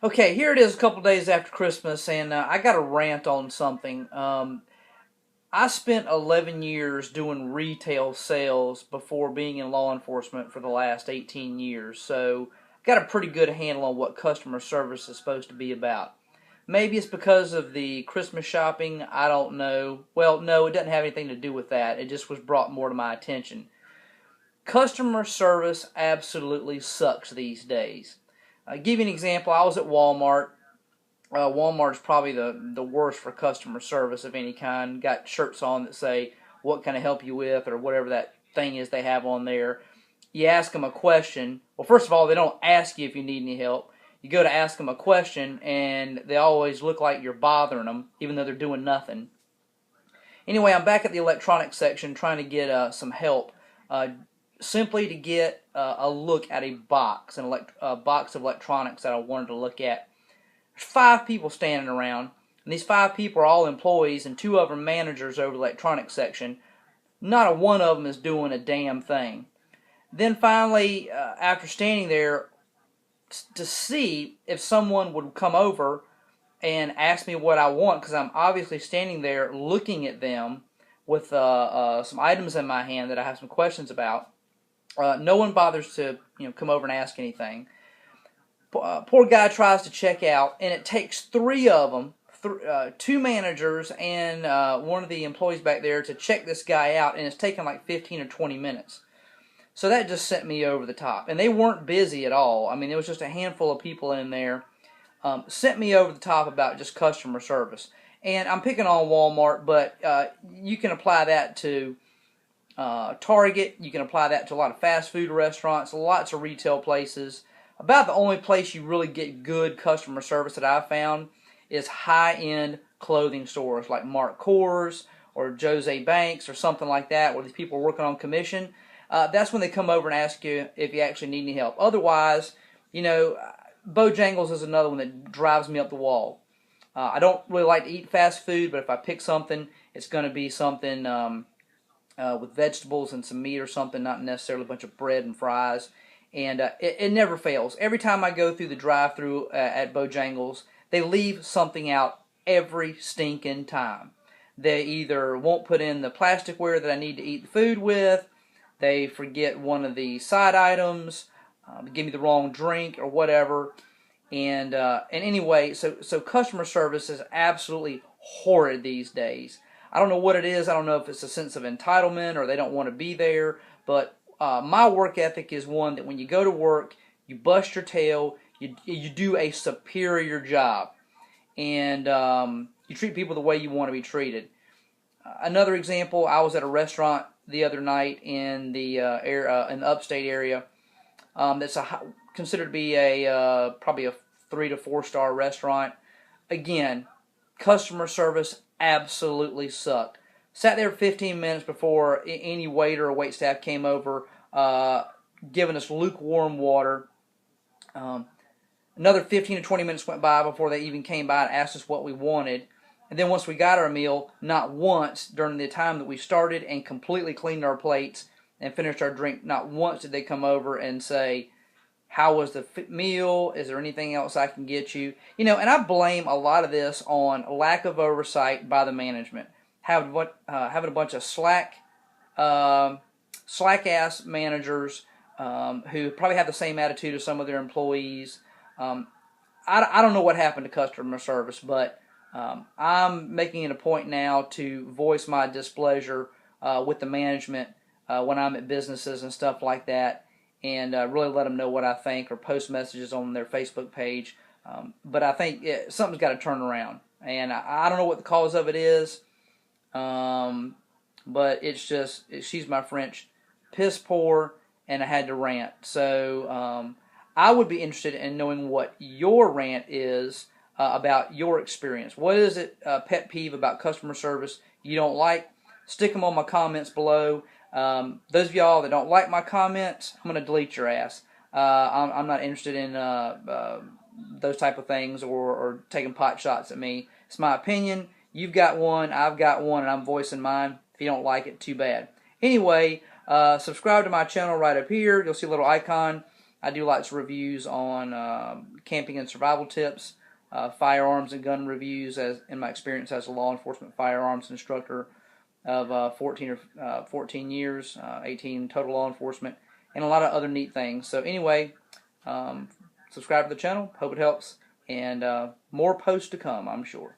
Okay, here it is a couple days after Christmas, and I got a rant on something. I spent 11 years doing retail sales before being in law enforcement for the last 18 years, so I got a pretty good handle on what customer service is supposed to be about. Maybe it's because of the Christmas shopping, I don't know. Well, no, it doesn't have anything to do with that. It just was brought more to my attention. Customer service absolutely sucks these days. Give you an example. I was at Walmart. Walmart's probably the worst for customer service of any kind. Got shirts on that say, "What can I help you with?" or whatever that thing is they have on there. You ask them a question. Well, first of all, they don't ask you if you need any help. You go to ask them a question, and they always look like you're bothering them, even though they're doing nothing. Anyway, I'm back at the electronics section trying to get some help, uh, simply to get a look at a box, a box of electronics that I wanted to look at. There's 5 people standing around, and these 5 people are all employees, and 2 of them managers over the electronics section. Not a one of them is doing a damn thing. Then finally, after standing there to see if someone would come over and ask me what I want, because I'm obviously standing there looking at them with some items in my hand that I have some questions about. No one bothers to come over and ask anything. Poor guy tries to check out, and it takes 3 of them, 2 managers and one of the employees back there to check this guy out, and it's taken like 15 or 20 minutes. So that just sent me over the top. And they weren't busy at all. I mean, there was just a handful of people in there. Sent me over the top about just customer service. And I'm picking on Walmart, but you can apply that to Target. You can apply that to a lot of fast food restaurants, lots of retail places. About the only place you really get good customer service that I've found is high-end clothing stores like Marc Kors or Jose Banks or something like that, where these people are working on commission. That's when they come over and ask you if you actually need any help. Otherwise, Bojangles is another one that drives me up the wall. I don't really like to eat fast food, but if I pick something, it's going to be something with vegetables and some meat or something, not necessarily a bunch of bread and fries. And it never fails. Every time I go through the drive-thru at Bojangles, they leave something out every stinking time. They either won't put in the plasticware that I need to eat the food with, they forget one of the side items, give me the wrong drink or whatever. And anyway, so customer service is absolutely horrid these days. I don't know what it is. I don't know if it's a sense of entitlement or they don't want to be there. But my work ethic is one that when you go to work, you bust your tail, you do a superior job, and you treat people the way you want to be treated. Another example, I was at a restaurant the other night in the in the upstate area. That's considered to be a probably a 3 to 4 star restaurant. Again, customer service absolutely sucked. Sat there 15 minutes before any waiter or waitstaff came over, giving us lukewarm water. Another 15 to 20 minutes went by before they even came by and asked us what we wanted. And then once we got our meal, not once during the time that we started and completely cleaned our plates and finished our drink, not once did they come over and say, "How was the meal? Is there anything else I can get you?" And I blame a lot of this on lack of oversight by the management. Having a bunch of slack-ass managers who probably have the same attitude as some of their employees. I don't know what happened to customer service, but I'm making it a point now to voice my displeasure with the management when I'm at businesses and stuff like that, and really let them know what I think or post messages on their Facebook page. But I think something's got to turn around, and I don't know what the cause of it is, but she's my French, piss poor, and I had to rant. So I would be interested in knowing what your rant is about your experience. What is it, pet peeve about customer service you don't like? Stick them on my comments below. Those of y'all that don't like my comments, I'm going to delete your ass. I'm not interested in those type of things or taking pot shots at me. It's my opinion. You've got one, I've got one, and I'm voicing mine. If you don't like it, too bad. Anyway, subscribe to my channel right up here. You'll see a little icon. I do lots of reviews on camping and survival tips, firearms and gun reviews, as in my experience as a law enforcement firearms instructor of 14 years, 18 total law enforcement, and a lot of other neat things. So anyway, subscribe to the channel. Hope it helps, and more posts to come, I'm sure.